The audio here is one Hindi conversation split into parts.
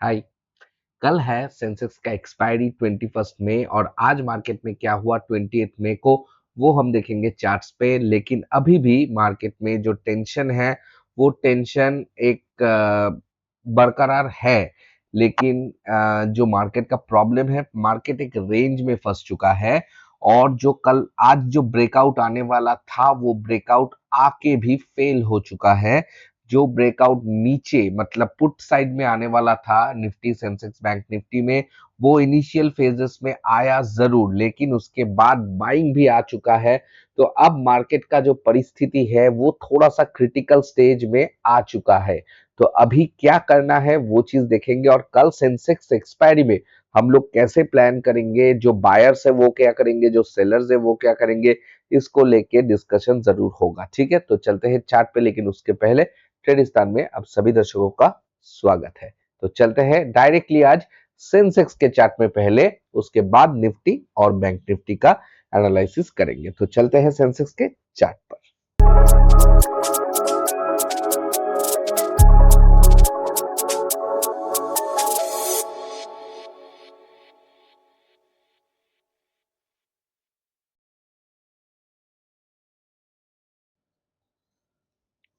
हाय। कल है सेंसेक्स का एक्सपायरी 21 मई और आज मार्केट में क्या हुआ 28 मई को वो हम देखेंगे चार्ट्स पे। लेकिन अभी भी मार्केट में जो टेंशन है वो टेंशन एक बरकरार है। लेकिन जो मार्केट का प्रॉब्लम है, मार्केट एक रेंज में फंस चुका है और जो कल आज जो ब्रेकआउट आने वाला था वो ब्रेकआउट आके भी फेल हो चुका है। जो ब्रेकआउट नीचे मतलब पुट साइड में आने वाला था निफ्टी सेंसेक्स बैंक निफ्टी में, वो इनिशियल फेजेस में आया जरूर, लेकिन उसके बाद बाइंग भी आ चुका है। तो अब मार्केट का जो परिस्थिति है वो थोड़ा सा क्रिटिकल स्टेज में आ चुका है। तो अभी क्या करना है वो चीज देखेंगे और कल सेंसेक्स एक्सपायरी में हम लोग कैसे प्लान करेंगे, जो बायर्स है वो क्या करेंगे, जो सेलर्स है वो क्या करेंगे, इसको लेके डिस्कशन जरूर होगा। ठीक है, तो चलते हैं चार्ट पे, लेकिन उसके पहले ट्रेडिस्तान में अब सभी दर्शकों का स्वागत है। तो चलते हैं डायरेक्टली आज सेंसेक्स के चार्ट में पहले, उसके बाद निफ्टी और बैंक निफ्टी का एनालिसिस करेंगे। तो चलते हैं सेंसेक्स के चार्ट पर।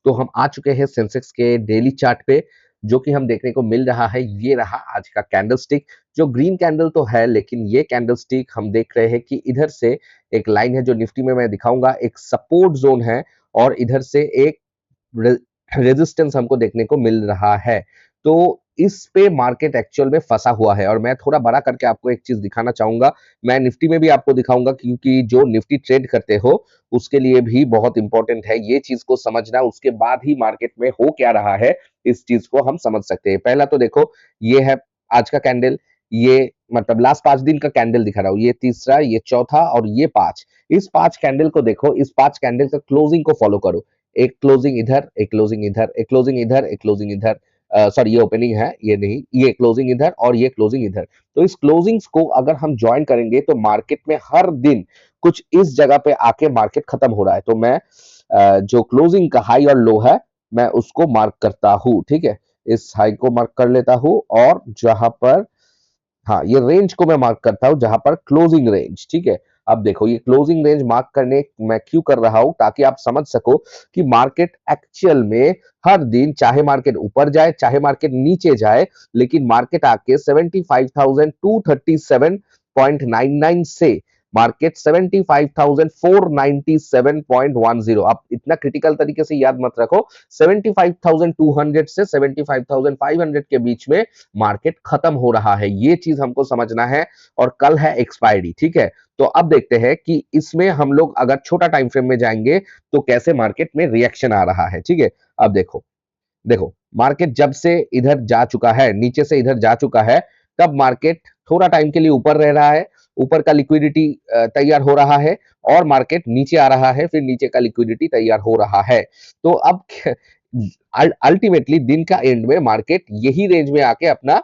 तो हम आ चुके हैं सेंसेक्स के डेली चार्ट पे। जो कि हम देखने को मिल रहा है, ये रहा आज का कैंडल स्टिक। जो ग्रीन कैंडल तो है, लेकिन ये कैंडल स्टिक हम देख रहे हैं कि इधर से एक लाइन है जो निफ्टी में मैं दिखाऊंगा, एक सपोर्ट जोन है और इधर से एक रेजिस्टेंस हमको देखने को मिल रहा है। तो इस पे मार्केट एक्चुअल में फंसा हुआ है और मैं थोड़ा बड़ा करके आपको एक चीज दिखाना चाहूंगा। मैं निफ्टी में भी आपको दिखाऊंगा, क्योंकि जो निफ्टी ट्रेड करते हो उसके लिए भी बहुत इंपॉर्टेंट है ये चीज को समझना। उसके बाद ही मार्केट में हो क्या रहा है इस चीज को हम समझ सकते हैं। पहला तो देखो, ये है आज का कैंडल। ये मतलब लास्ट 5 दिन का कैंडल दिखा रहा हूं, ये तीसरा, ये चौथा और ये पांच। इस 5 कैंडल को देखो, इस 5 कैंडल का क्लोजिंग को फॉलो करो। एक क्लोजिंग इधर, एक क्लोजिंग इधर, एक क्लोजिंग इधर, एक क्लोजिंग इधर। सॉरी, ये ओपनिंग है, ये नहीं, ये क्लोजिंग इधर और ये क्लोजिंग इधर। तो इस क्लोजिंग्स को अगर हम ज्वाइन करेंगे तो मार्केट में हर दिन कुछ इस जगह पे आके मार्केट खत्म हो रहा है। तो मैं जो क्लोजिंग का हाई और लो है मैं उसको मार्क करता हूं। ठीक है, इस हाई को मार्क कर लेता हूं और जहां पर, हाँ, ये रेंज को मैं मार्क करता हूं जहां पर क्लोजिंग रेंज। ठीक है, अब देखो ये क्लोजिंग रेंज मार्क करने मैं क्यों कर रहा हूं, ताकि आप समझ सको कि मार्केट एक्चुअल में हर दिन, चाहे मार्केट ऊपर जाए चाहे मार्केट नीचे जाए, लेकिन मार्केट आके 75,237.99 से मार्केट 75,497.10, आप इतना क्रिटिकल तरीके से याद मत रखो, 75,200 से 75,500 के बीच में मार्केट खत्म हो रहा है। ये चीज हमको समझना है और कल है एक्सपायरी। ठीक है, तो अब देखते हैं कि इसमें हम लोग अगर छोटा टाइम फ्रेम में जाएंगे तो कैसे मार्केट में रिएक्शन आ रहा है। ठीक है, अब देखो, देखो मार्केट जब से इधर जा चुका है, नीचे से इधर जा चुका है, तब मार्केट थोड़ा टाइम के लिए ऊपर रह रहा है, ऊपर का लिक्विडिटी तैयार हो रहा है और मार्केट नीचे आ रहा है, फिर नीचे का लिक्विडिटी तैयार हो रहा है। तो अब अल्टीमेटली दिन का एंड में मार्केट यही रेंज में आके अपना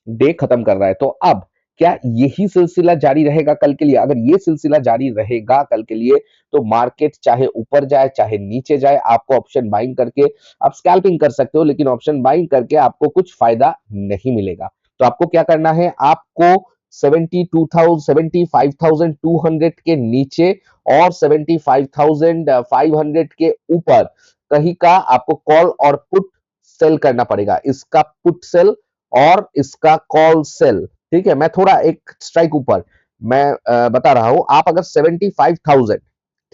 डे खत्म कर रहा है। तो अब क्या यही सिलसिला जारी रहेगा कल के लिए? अगर ये सिलसिला जारी रहेगा कल के लिए तो मार्केट चाहे ऊपर जाए चाहे नीचे जाए, आपको ऑप्शन बाइंग करके आप स्कैल्पिंग कर सकते हो, लेकिन ऑप्शन बाइंग करके आपको कुछ फायदा नहीं मिलेगा। तो आपको क्या करना है, आपको 75,200 के नीचे और 75,500 के ऊपर कहीं का आपको कॉल और पुट सेल करना पड़ेगा। इसका पुट सेल और इसका कॉल सेल। ठीक है, मैं थोड़ा एक स्ट्राइक ऊपर मैं बता रहा हूं। आप अगर 75,000,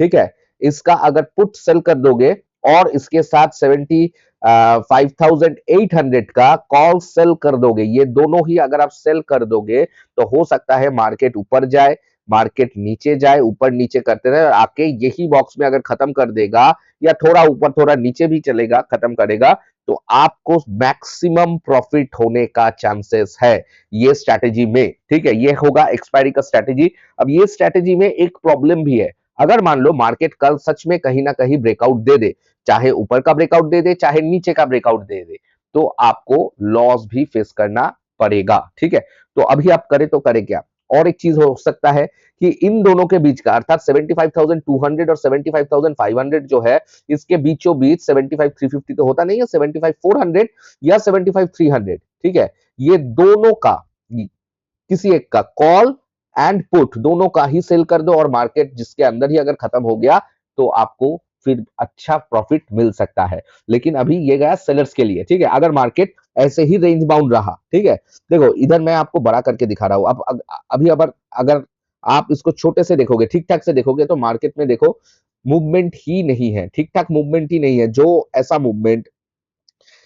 ठीक है, इसका अगर पुट सेल कर दोगे और इसके साथ 75,800 का कॉल सेल कर दोगे, ये दोनों ही अगर आप सेल कर दोगे तो हो सकता है मार्केट ऊपर जाए, मार्केट नीचे जाए, ऊपर नीचे करते रहे, आके यही बॉक्स में अगर खत्म कर देगा या थोड़ा ऊपर थोड़ा नीचे भी चलेगा, खत्म करेगा, तो आपको मैक्सिमम प्रॉफिट होने का चांसेस है ये स्ट्रैटेजी में। ठीक है, ये होगा एक्सपायरी का स्ट्रैटेजी। अब ये स्ट्रैटेजी में एक प्रॉब्लम भी है। अगर मान लो मार्केट कल सच में कहीं ना कहीं ब्रेकआउट दे दे, चाहे ऊपर का ब्रेकआउट दे दे चाहे नीचे का ब्रेकआउट दे दे, तो आपको लॉस भी फेस करना पड़ेगा। ठीक है, तो अभी आप करें तो करें क्या? और एक चीज हो सकता है कि इन दोनों के बीच का, अर्थात 75,200 और 75,500 जो है, इसके बीचों बीच 75,350 तो होता नहीं है, 75,400 या 75,300, ठीक है, ये दोनों का, किसी एक का कॉल एंड पुट दोनों का ही सेल कर दो और मार्केट जिसके अंदर ही अगर खत्म हो गया तो आपको फिर अच्छा प्रॉफिट मिल सकता है। लेकिन अभी ये गया सेलर्स के लिए, ठीक है। अगर मार्केट ऐसे ही रेंज बाउंड रहा, ठीक है, देखो इधर मैं आपको बड़ा करके दिखा रहा हूं। अब अभी अगर अगर आप इसको छोटे से देखोगे, ठीक ठाक से देखोगे, तो मार्केट में देखो मूवमेंट ही नहीं है, ठीक ठाक मूवमेंट ही नहीं है। जो ऐसा मूवमेंट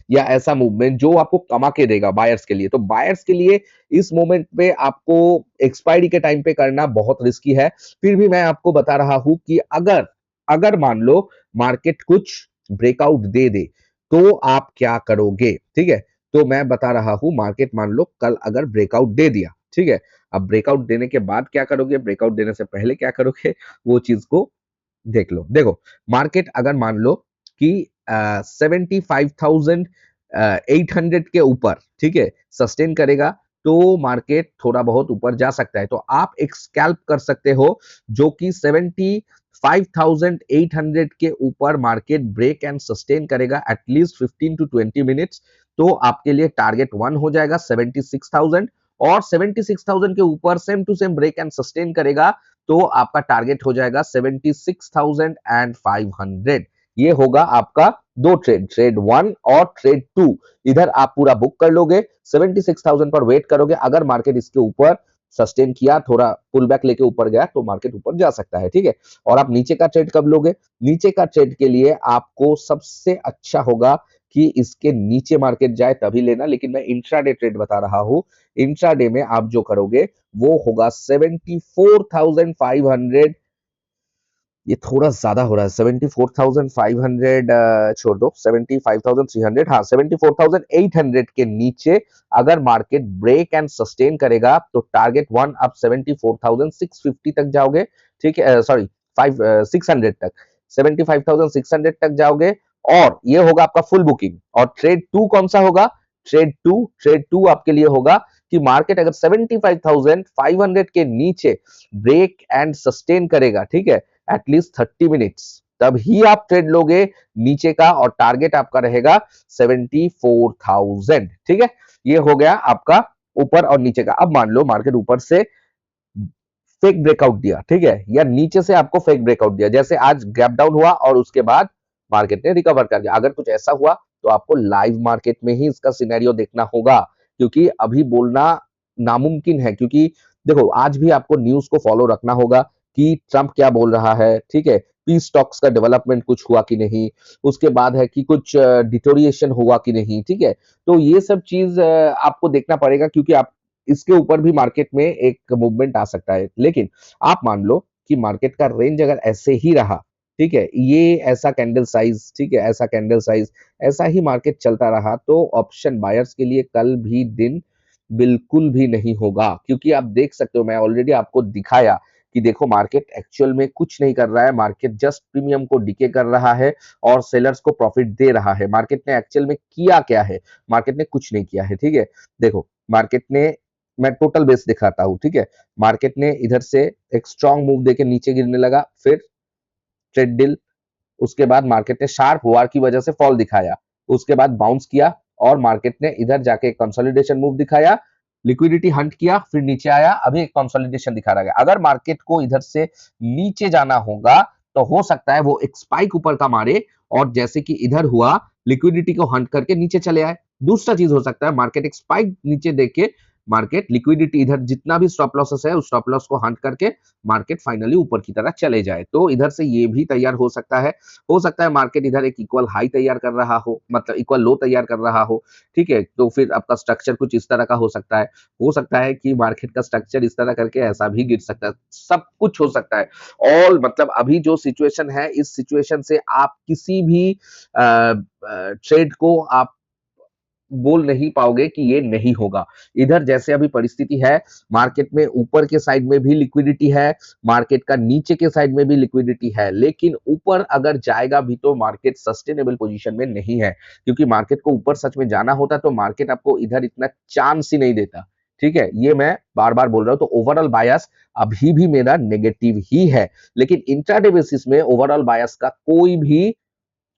या ऐसा मूवमेंट जो आपको कमा के देगा बायर्स के लिए, तो बायर्स के लिए इस मोमेंट पे आपको एक्सपायरी के टाइम पे करना बहुत रिस्की है। फिर भी मैं आपको बता रहा हूं कि अगर अगर मान लो मार्केट कुछ ब्रेकआउट दे दे तो आप क्या करोगे, ठीक है। तो मैं बता रहा हूं, मार्केट मान लो कल अगर ब्रेकआउट दे दिया, ठीक है, अब ब्रेकआउट देने के बाद क्या करोगे, ब्रेकआउट देने से पहले क्या करोगे, वो चीज को देख लो। देखो मार्केट अगर मान लो कि 75,800 के ऊपर, ठीक है, सस्टेन करेगा तो मार्केट थोड़ा बहुत ऊपर जा सकता है। तो आप एक स्कैल्प कर सकते हो जो कि 75,800 के ऊपर मार्केट ब्रेक एंड सस्टेन करेगा एटलीस्ट 15 टू 20 मिनट्स। तो आपके लिए टारगेट वन हो जाएगा 76,000, और 76,000 के ऊपर same to same break and sustain करेगा तो आपका टारगेट हो जाएगा 76,500। ये होगा आपका दो ट्रेड, ट्रेड वन और ट्रेड टू। इधर आप पूरा बुक कर लोगे, 76,000 पर वेट करोगे। अगर मार्केट इसके ऊपर सस्टेन किया, थोड़ा पुल बैक लेके ऊपर गया तो मार्केट ऊपर जा सकता है, ठीक है। और आप नीचे का ट्रेड कब लोगे, नीचे का ट्रेड के लिए आपको सबसे अच्छा होगा कि इसके नीचे मार्केट जाए तभी लेना। लेकिन मैं इंट्राडे ट्रेड बता रहा हूं, इंट्राडे में आप जो करोगे वो होगा 74,500। ये थोड़ा ज्यादा हो रहा है, 74,500 छोड़ दो, 75,300, हाँ 74,800 के नीचे अगर मार्केट ब्रेक एंड सस्टेन करेगा तो टारगेट वन आप 74,650 तक जाओगे, ठीक है, सॉरी 600 तक, 75,600 तक जाओगे और ये होगा आपका फुल बुकिंग। और ट्रेड टू कौन सा होगा, ट्रेड टू आपके लिए होगा कि मार्केट अगर 75,500 के नीचे ब्रेक एंड सस्टेन करेगा, ठीक है, एटलीस्ट 30 मिनट्स, तब ही आप ट्रेड लोगे नीचे का और टारगेट आपका रहेगा 74,000, ठीक है। ये हो गया आपका ऊपर और नीचे का। अब मान लो मार्केट ऊपर से फेक ब्रेकआउट दिया, ठीक है, या नीचे से आपको फेक ब्रेकआउट दिया, जैसे आज गैप डाउन हुआ और उसके बाद मार्केट ने रिकवर कर दिया। अगर कुछ ऐसा हुआ तो आपको लाइव मार्केट में ही इसका सिनेरियो देखना होगा, क्योंकि अभी बोलना नामुमकिन है। क्योंकि देखो आज भी आपको न्यूज को फॉलो रखना होगा कि ट्रंप क्या बोल रहा है, ठीक है, पीस टॉक्स का डेवलपमेंट कुछ हुआ कि नहीं, उसके बाद है कि कुछ डिटोरिएशन हुआ कि नहीं, ठीक है। तो ये सब चीज आपको देखना पड़ेगा, क्योंकि आप इसके ऊपर भी मार्केट में एक मूवमेंट आ सकता है। लेकिन आप मान लो कि मार्केट का रेंज अगर ऐसे ही रहा, ठीक है, ये ऐसा कैंडल साइज, ठीक है, ऐसा कैंडल साइज, ऐसा ही मार्केट चलता रहा तो ऑप्शन बायर्स के लिए कल भी दिन बिल्कुल भी नहीं होगा। क्योंकि आप देख सकते हो, मैं ऑलरेडी आपको दिखाया कि देखो मार्केट एक्चुअल में कुछ नहीं कर रहा है, मार्केट जस्ट प्रीमियम को डिके कर रहा है और सेलर्स को प्रॉफिट दे रहा है। मार्केट ने एक्चुअल में किया क्या है, मार्केट ने कुछ नहीं किया है, ठीक है। देखो मार्केट ने, मैं टोटल बेस दिखाता हूं, ठीक है, मार्केट ने इधर से एक स्ट्रॉन्ग मूव देके नीचे गिरने लगा, फिर ट्रेड डील, उसके बाद मार्केट ने शार्प वार की वजह से फॉल दिखाया, उसके बाद बाउंस किया और मार्केट ने इधर जाके एक कंसोलिडेशन मूव दिखाया, लिक्विडिटी हंट किया, फिर नीचे आया, अभी एक कंसोलिडेशन दिखा रहा है। अगर मार्केट को इधर से नीचे जाना होगा तो हो सकता है वो एक स्पाइक ऊपर का मारे और जैसे कि इधर हुआ लिक्विडिटी को हंट करके नीचे चले आए। दूसरा चीज हो सकता है मार्केट एक स्पाइक नीचे देके, मार्केट लिक्विडिटी इधर जितना भी स्टॉप लॉसेस है उस स्टॉप लॉस को हंट करके मार्केट फाइनली ऊपर की तरह चले जाए। तो इधर से ये भी तैयार हो सकता है, हो सकता है मार्केट इधर एक इक्वल हाई तैयार कर रहा हो, मतलब इक्वल लो तैयार कर रहा हो, ठीक है। तो फिर आपका स्ट्रक्चर कुछ इस तरह का हो सकता है कि मार्केट का स्ट्रक्चर इस तरह करके ऐसा भी गिर सकता है, सब कुछ हो सकता है। ऑल मतलब अभी जो सिचुएशन है, इस सिचुएशन से आप किसी भी ट्रेड को आप बोल नहीं पाओगे कि ये नहीं होगा। इधर जैसे अभी परिस्थिति है, मार्केट में ऊपर के साइड में भी लिक्विडिटी है, मार्केट का नीचे के साइड में भी लिक्विडिटी है, लेकिन ऊपर अगर जाएगा भी तो मार्केट सस्टेनेबल पोजीशन में नहीं है। क्योंकि मार्केट को ऊपर सच में जाना होता तो मार्केट आपको इधर इतना चांस ही नहीं देता, ठीक है। ये मैं बार बार बोल रहा हूं। तो ओवरऑल बायस अभी भी मेरा नेगेटिव ही है, लेकिन इंट्राडे बेसिस में ओवरऑल बायस का कोई भी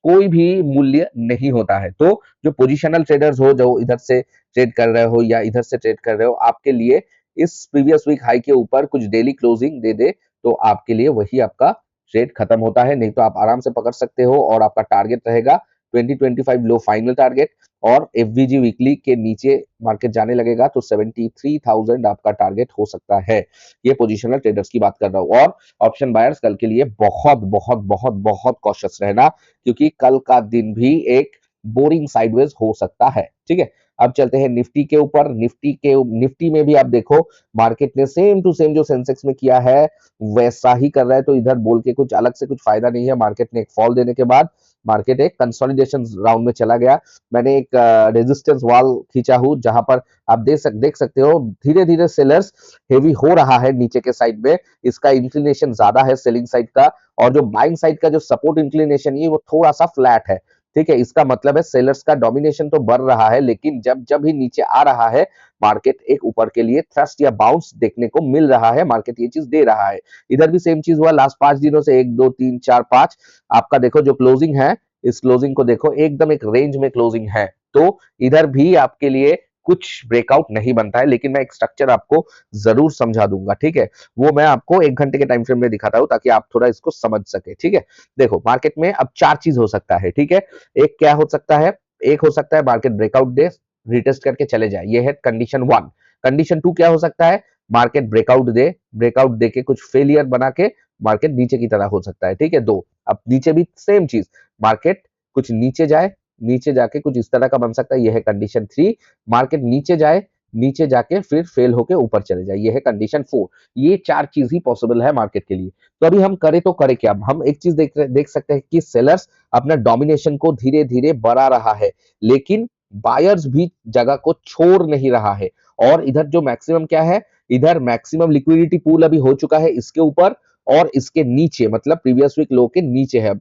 कोई भी मूल्य नहीं होता है। तो जो पोजिशनल ट्रेडर्स हो, जो इधर से ट्रेड कर रहे हो या इधर से ट्रेड कर रहे हो, आपके लिए इस प्रीवियस वीक हाई के ऊपर कुछ डेली क्लोजिंग दे दे तो आपके लिए वही आपका ट्रेड खत्म होता है। नहीं तो आप आराम से पकड़ सकते हो और आपका टारगेट रहेगा 2025 लो फाइनल टारगेट, और एफवीजी वीकली के नीचे मार्केट जाने लगेगा तो 73,000 आपका टारगेट हो सकता है। ये पोजिशनल ट्रेडर्स की बात कर रहा हूं। और ऑप्शन बायर्स कल के लिए बहुत बहुत बहुत बहुत कॉशियस रहना, क्योंकि कल का दिन भी एक बोरिंग साइडवेज हो सकता है। ठीक है, अब चलते हैं निफ्टी के ऊपर। निफ्टी में भी आप देखो मार्केट ने सेम टू सेम जो सेंसेक्स में किया है वैसा ही कर रहा है, तो इधर बोल के कुछ अलग से कुछ फायदा नहीं है। मार्केट ने एक फॉल देने के बाद मार्केट एक कंसोलिडेशन राउंड में चला गया। मैंने एक रेजिस्टेंस वॉल खींचा हूं जहां पर आप देख सकते हो धीरे धीरे सेलर्स हेवी हो रहा है नीचे के साइड में, इसका इंक्लिनेशन ज्यादा है सेलिंग साइड का, और जो बाइंग साइड का जो सपोर्ट इंक्लिनेशन है वो थोड़ा सा फ्लैट है। ठीक है, इसका मतलब है सेलर्स का डोमिनेशन तो बढ़ रहा है, लेकिन जब जब ही नीचे आ रहा है मार्केट एक ऊपर के लिए थ्रस्ट या बाउंस देखने को मिल रहा है, मार्केट ये चीज दे रहा है। इधर भी सेम चीज हुआ लास्ट 5 दिनों से, 1 2 3 4 5 आपका देखो जो क्लोजिंग है, इस क्लोजिंग को देखो एकदम एक रेंज में क्लोजिंग है। तो इधर भी आपके लिए कुछ ब्रेकआउट नहीं बनता है, लेकिन मैं एक स्ट्रक्चर आपको जरूर समझा दूंगा। ठीक है, वो मैं आपको 1 घंटे के टाइम फ्रेम में दिखाता हूं ताकि आप थोड़ा इसको समझ सके। ठीक है, देखो मार्केट में अब 4 चीज हो सकता है। ठीक है, एक क्या हो सकता है, एक हो सकता है मार्केट ब्रेकआउट दे, रिटेस्ट करके चले जाए, ये है कंडीशन 1। कंडीशन 2 क्या हो सकता है, मार्केट ब्रेकआउट दे के कुछ फेलियर बना के मार्केट नीचे की तरह हो सकता है। ठीक है, 2। अब नीचे भी सेम चीज, मार्केट कुछ नीचे जाए, नीचे जाके कुछ इस तरह का बन सकता है, ये है कंडीशन 3। मार्केट नीचे जाए, नीचे जाके फिर फेल होके ऊपर चले जाए, ये है कंडीशन 4। ये 4 चीज ही पॉसिबल है मार्केट के लिए। तो अभी हम करें तो करें क्या, हम एक चीज देख सकते हैं कि सेलर्स अपना डोमिनेशन को धीरे धीरे बढ़ा रहा है, लेकिन बायर्स भी जगह को छोड़ नहीं रहा है। और इधर जो मैक्सिमम क्या है, इधर मैक्सिमम लिक्विडिटी पूल अभी हो चुका है इसके ऊपर और इसके नीचे, मतलब प्रीवियस वीक लो के नीचे है।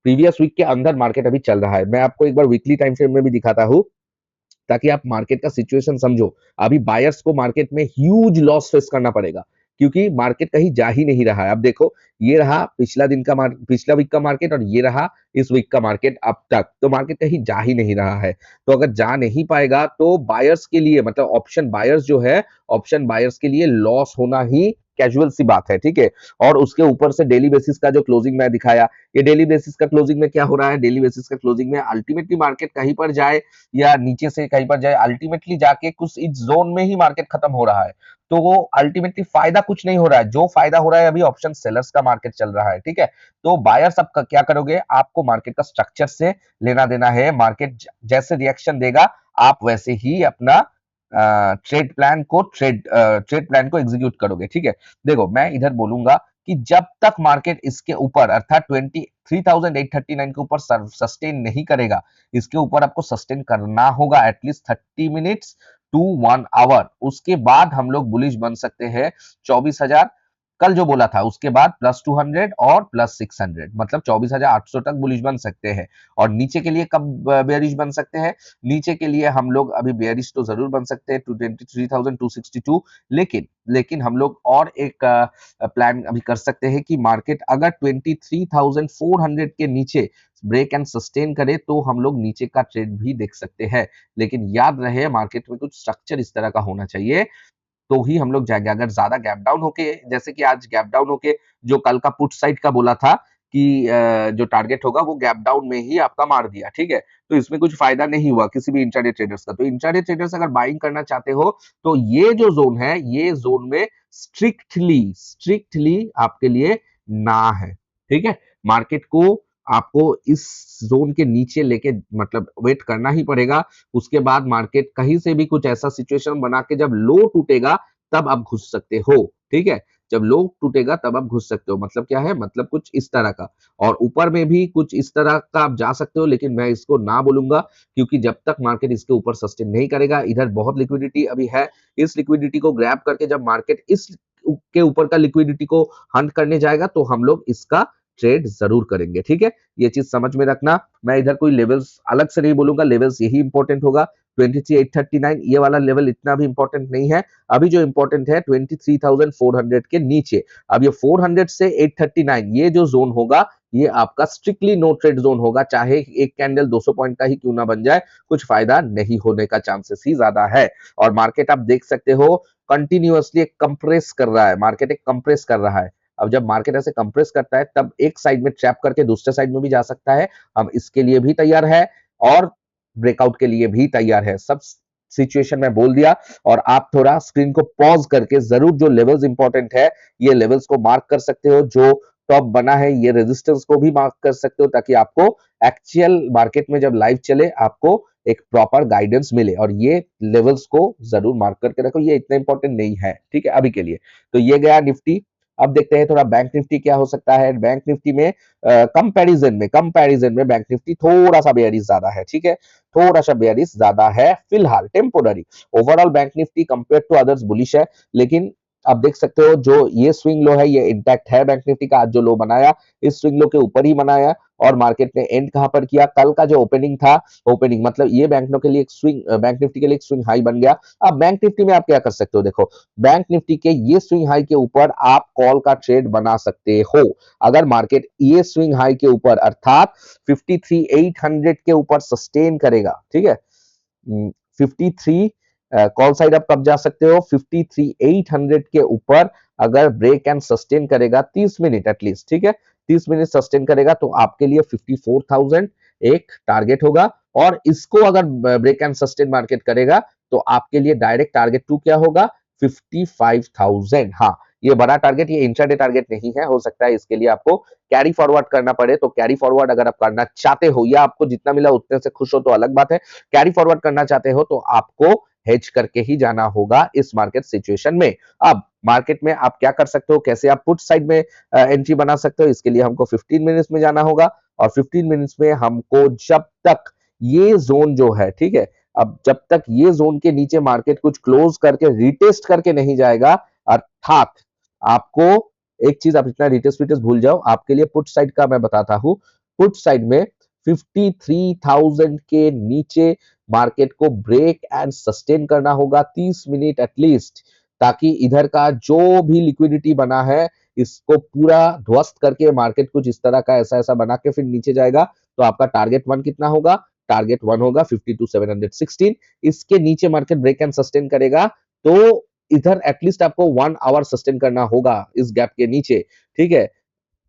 प्रीवियस वीक के अंदर मार्केट अभी चल रहा है। मैं आपको एक बार वीकली टाइम फ्रेम में भी दिखाता हूं ताकि आप मार्केट का सिचुएशन समझो। अभी बायर्स को मार्केट में ह्यूज लॉस फेस करना पड़ेगा, क्योंकि मार्केट कहीं जा ही नहीं रहा है। अब देखो ये रहा पिछला वीक का मार्केट और ये रहा इस वीक का मार्केट अब तक, तो मार्केट कहीं जा ही नहीं रहा है। तो अगर जा नहीं पाएगा तो बायर्स के लिए, मतलब ऑप्शन बायर्स जो है, ऑप्शन बायर्स के लिए लॉस होना ही कैजुअल सी बात है। ठीक है, और उसके ऊपर से डेली बेसिस का जो क्लोजिंग मैं दिखाया, ये डेली बेसिस का क्लोजिंग में क्या हो रहा है, डेली बेसिस का क्लोजिंग में अल्टीमेटली मार्केट कहीं पर जाए या नीचे से कहीं पर जाए, अल्टीमेटली जाके कुछ इस जोन में ही मार्केट खत्म हो रहा है। तो वो अल्टीमेटली फायदा कुछ नहीं हो रहा है, जो फायदा हो रहा है अभी ऑप्शन सेलर्स का मार्केट चल रहा है। ठीक है, तो बायर्स अब क्या करोगे, आपको मार्केट का स्ट्रक्चर से लेना देना है। मार्केट जैसे रिएक्शन देगा आप वैसे ही अपना ट्रेड प्लान को एग्जीक्यूट करोगे। ठीक है, देखो मैं इधर बोलूंगा कि जब तक मार्केट इसके ऊपर अर्थात 23,839 के ऊपर सस्टेन नहीं करेगा, इसके ऊपर आपको सस्टेन करना होगा एटलीस्ट 30 मिनट्स टू 1 आवर। उसके बाद हम लोग बुलिश बन सकते हैं 24,000 कल जो बोला था, उसके बाद +200 और +600, मतलब 24,800 तक बुलिश बन सकते हैं। और नीचे के लिए कब बेयरिश बन सकते हैं, नीचे के लिए हम लोग अभी बेयरिश तो जरूर बन सकते हैं 23,262, लेकिन हम लोग और एक प्लान अभी कर सकते हैं कि मार्केट अगर 23,400 के नीचे ब्रेक एंड सस्टेन करे तो हम लोग नीचे का ट्रेड भी देख सकते हैं। लेकिन याद रहे मार्केट में कुछ स्ट्रक्चर इस तरह का होना चाहिए तो ही हम लोग जाएंगे। अगर ज्यादा गैप डाउन होके, जैसे कि आज गैप डाउन होके जो कल का पुट साइड का बोला था कि जो टारगेट होगा वो गैप डाउन में ही आपका मार दिया। ठीक है, तो इसमें कुछ फायदा नहीं हुआ किसी भी इंट्राडे ट्रेडर्स का। तो इंट्राडे ट्रेडर्स अगर बाइंग करना चाहते हो तो ये जो जोन है, ये जोन में स्ट्रिक्टली आपके लिए ना है। ठीक है, मार्केट को आपको इस जोन के नीचे लेके मतलब वेट करना ही पड़ेगा। उसके बाद मार्केट कहीं से भी कुछ ऐसा सिचुएशन बना के जब लो टूटेगा तब आप घुस सकते हो। ठीक है, जब लो टूटेगा तब आप घुस सकते हो, मतलब क्या है, मतलब कुछ इस तरह का। और ऊपर में भी कुछ इस तरह का आप जा सकते हो, लेकिन मैं इसको ना बोलूंगा, क्योंकि जब तक मार्केट इसके ऊपर सस्टेन नहीं करेगा, इधर बहुत लिक्विडिटी अभी है, इस लिक्विडिटी को ग्रैब करके जब मार्केट इस के ऊपर का लिक्विडिटी को हंट करने जाएगा तो हम लोग इसका ट्रेड जरूर करेंगे। ठीक है, ये चीज समझ में रखना। मैं इधर कोई लेवल्स अलग से नहीं बोलूंगा, लेवल्स यही इंपॉर्टेंट होगा। 23,839 ये वाला लेवल इतना भी इंपॉर्टेंट नहीं है। अभी जो इंपॉर्टेंट है 23,400 के नीचे। अब ये 400 से 839 ये जो जोन होगा ये आपका स्ट्रिक्टली नो ट्रेड जोन होगा, चाहे एक कैंडल 200 पॉइंट का ही क्यों ना बन जाए, कुछ फायदा नहीं होने का चांसेस ही ज्यादा है। और मार्केट आप देख सकते हो कंटिन्यूअसली एक कंप्रेस कर रहा है, मार्केट एक कंप्रेस कर रहा है। अब जब मार्केट ऐसे कंप्रेस करता है तब एक साइड में ट्रैप करके दूसरे साइड में भी जा सकता है। हम इसके लिए भी तैयार है और ब्रेकआउट के लिए भी तैयार है। सब सिचुएशन में बोल दिया। और आप थोड़ा स्क्रीन को पॉज करके जरूर जो लेवल्स इंपॉर्टेंट है ये लेवल्स को मार्क कर सकते हो, जो टॉप बना है ये रेजिस्टेंस को भी मार्क कर सकते हो, ताकि आपको एक्चुअल मार्केट में जब लाइव चले आपको एक प्रॉपर गाइडेंस मिले। और ये लेवल्स को जरूर मार्क करके रखो, ये इतना इंपॉर्टेंट नहीं है, ठीक है, अभी के लिए। तो ये गया निफ्टी। अब देखते हैं थोड़ा बैंक निफ्टी क्या हो सकता है। बैंक निफ्टी में कंपैरिजन में बैंक निफ्टी थोड़ा सा बेयरिश ज्यादा है, ठीक है, थोड़ा सा बेयरिश ज्यादा है फिलहाल, temporary. Overall Bank Nifty compare to others bullish है, लेकिन आप देख सकते हो जो ये स्विंग लो है ये इंटैक्ट है बैंक निफ्टी का। आज जो लो बनाया इस स्विंग लो के ऊपर ही बनाया, और मार्केट ने एंड कहां पर किया, कल का जो ओपनिंग था, ओपनिंग मतलब ये बैंक के लिए एक स्विंग, बैंक निफ्टी के लिए एक स्विंग हाई बन गया। अब बैंक निफ्टी में आप क्या कर सकते हो, देखो बैंक निफ्टी के ये स्विंग हाई के ऊपर आप कॉल का ट्रेड बना सकते हो। अगर मार्केट ये स्विंग हाई के ऊपर अर्थात 53,800 के ऊपर सस्टेन करेगा, ठीक है, 53 कॉल साइड आप कब जा सकते हो, 53,800 के ऊपर अगर ब्रेक एंड सस्टेन करेगा 30 मिनट एटलीस्ट, ठीक है, 30 मिनट सस्टेन करेगा तो आपके लिए 54,000 एक टारगेट होगा। और इसको अगर ब्रेक एंड सस्टेन मार्केट करेगा तो आपके लिए डायरेक्ट टारगेट टू क्या होगा, 55,000। हाँ, ये बड़ा टारगेट, ये इंट्राडे टारगेट नहीं है। हो सकता है इसके लिए आपको कैरी फॉरवर्ड करना पड़े, तो कैरी फॉरवर्ड अगर आप करना चाहते हो या आपको जितना मिला उतने से खुश हो तो अलग बात है। कैरी फॉरवर्ड करना चाहते हो तो आपको हेज करके ही जाना होगा इस मार्केट सिचुएशन में। अब मार्केट में आप क्या कर सकते हो, कैसे आप पुट साइड में एंट्री बना सकते हो, इसके लिए हमको 15 मिनट्स में जाना होगा। और 15 मिनट्स में हमको जब तक ये जोन जो है, ठीक है, अब जब तक ये जोन के नीचे मार्केट कुछ क्लोज करके रिटेस्ट करके नहीं जाएगा, अर्थात आपको एक चीज, आप इतना रिटेस्ट विटेस्ट भूल जाओ, आपके लिए पुट साइड का मैं बताता हूं। पुट साइड में 53,000 के नीचे मार्केट को ब्रेक एंड सस्टेन करना होगा 30 मिनट एटलीस्ट, ताकि इधर का जो भी लिक्विडिटी बना है इसको पूरा ध्वस्त करके मार्केट कुछ इस तरह का ऐसा ऐसा बना के फिर नीचे जाएगा। तो आपका टारगेट वन कितना होगा, टारगेट वन होगा 52,716। इसके नीचे मार्केट ब्रेक एंड सस्टेन करेगा तो इधर एटलीस्ट आपको 1 आवर सस्टेन करना होगा इस गैप के नीचे, ठीक है।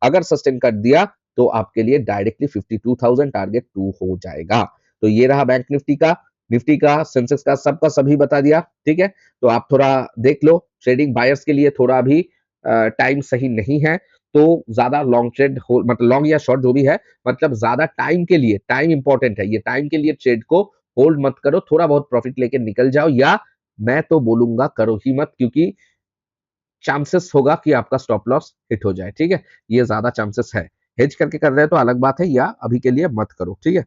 अगर सस्टेन कर दिया तो आपके लिए डायरेक्टली 52,000 टारगेट टू हो जाएगा। तो ये रहा बैंक निफ्टी का, निफ्टी का, सेंसेक्स का, सबका सभी बता दिया, ठीक है। तो आप थोड़ा देख लो, ट्रेडिंग बायर्स के लिए थोड़ा भी टाइम सही नहीं है। तो ज्यादा लॉन्ग ट्रेड हो, मतलब लॉन्ग या शॉर्ट जो भी है, मतलब ज्यादा टाइम के लिए, टाइम इंपॉर्टेंट है, ये टाइम के लिए ट्रेड को होल्ड मत करो, थोड़ा बहुत प्रॉफिट लेके निकल जाओ, या मैं तो बोलूंगा करो ही मत, क्योंकि चांसेस होगा कि आपका स्टॉप लॉस हिट हो जाए, ठीक है, ये ज्यादा चांसेस है। हेज करके कर रहे हो तो अलग बात है, या अभी के लिए मत करो, ठीक है।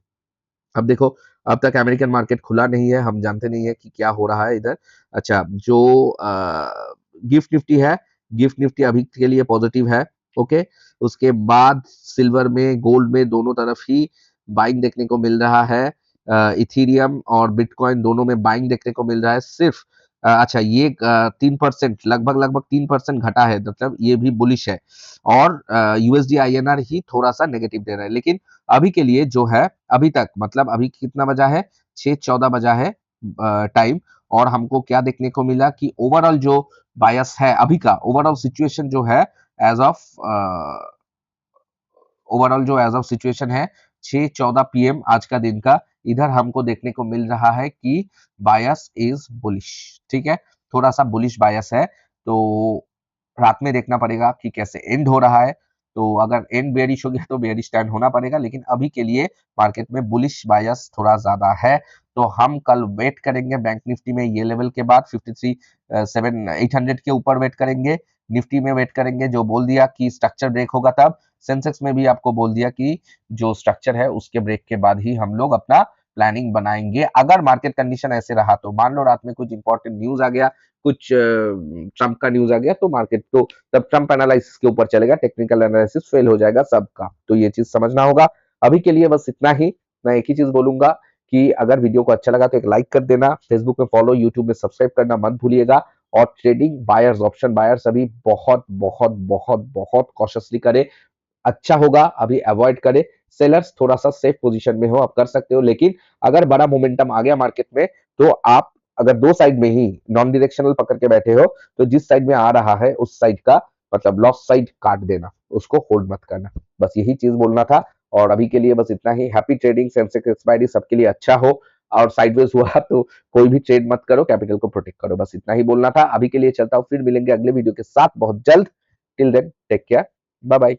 अब देखो, अब तक अमेरिकन मार्केट खुला नहीं है, हम जानते नहीं है कि क्या हो रहा है इधर। अच्छा, जो गिफ्ट निफ्टी है, गिफ्ट निफ्टी अभी के लिए पॉजिटिव है, ओके। उसके बाद सिल्वर में, गोल्ड में, दोनों तरफ ही बाइंग देखने को मिल रहा है। इथीरियम और बिटकॉइन दोनों में बाइंग देखने को मिल रहा है। सिर्फ अच्छा, ये 3%, लगभग लगभग 3% घटा है, मतलब ये भी बुलिश है। और यूएसडी आईएनआर ही थोड़ा सा नेगेटिव दे रहा है। लेकिन अभी के लिए जो है, अभी तक मतलब अभी कितना बजा है, 6:14 बजा है टाइम। और हमको क्या देखने को मिला कि ओवरऑल जो बायस है अभी का, ओवरऑल सिचुएशन जो है एज ऑफ ओवरऑल जो एज ऑफ सिचुएशन है 6:14 पीएम आज का दिन का, इधर हमको देखने को मिल रहा है कि बायस इज बुलिश, ठीक है, थोड़ा सा बुलिश बायस है। तो रात में देखना पड़ेगा कि कैसे एंड हो रहा है। तो अगर एंड बेयरिश हो गया तो बेयरिश स्टैंड होना पड़ेगा, लेकिन अभी के लिए मार्केट में बुलिश बायस थोड़ा ज्यादा है। तो हम कल वेट करेंगे बैंक निफ्टी में ये लेवल के बाद 53,800 के ऊपर वेट करेंगे। निफ्टी में वेट करेंगे, जो बोल दिया कि स्ट्रक्चर ब्रेक होगा तब। सेंसेक्स में भी आपको बोल दिया कि जो स्ट्रक्चर है उसके ब्रेक के बाद ही हम लोग अपना प्लानिंग बनाएंगे। अगर मार्केट कंडीशन ऐसे रहा तो, मान लो रात में कुछ इंपॉर्टेंट न्यूज आ गया, कुछ ट्रंप का न्यूज आ गया, तो मार्केट तो तब ट्रंप एनालिसिस के ऊपर चलेगा, टेक्निकल एनालिसिस फेल हो जाएगा सबका। तो ये चीज समझना होगा। अभी के लिए बस इतना ही। मैं एक ही चीज बोलूंगा कि अगर वीडियो को अच्छा लगा तो एक लाइक कर देना, फेसबुक में फॉलो, यूट्यूब में सब्सक्राइब करना मत भूलिएगा। और ट्रेडिंग बायर्स, ऑप्शन बायर्स अभी बहुत बहुत बहुत बहुत कॉशियसली करे। अच्छा होगा अभी अवॉइड करें। सेलर्स थोड़ा सा सेफ पोजीशन में हो, आप कर सकते हो, लेकिन अगर बड़ा मोमेंटम आ गया मार्केट में तो आप अगर दो साइड में ही नॉन डायरेक्शनल पकड़ के बैठे हो तो जिस साइड में आ रहा है उस साइड का मतलब लॉस साइड काट देना, उसको होल्ड मत करना। बस यही चीज बोलना था और अभी के लिए बस इतना ही। हैप्पी ट्रेडिंग, सेंसेक्स एक्सपायरी सबके लिए अच्छा हो और साइडवेज हुआ तो कोई भी ट्रेड मत करो, कैपिटल को प्रोटेक्ट करो, बस इतना ही बोलना था। अभी के लिए चलता हूँ, फिर मिलेंगे अगले वीडियो के साथ बहुत जल्द। Till then take care, bye bye.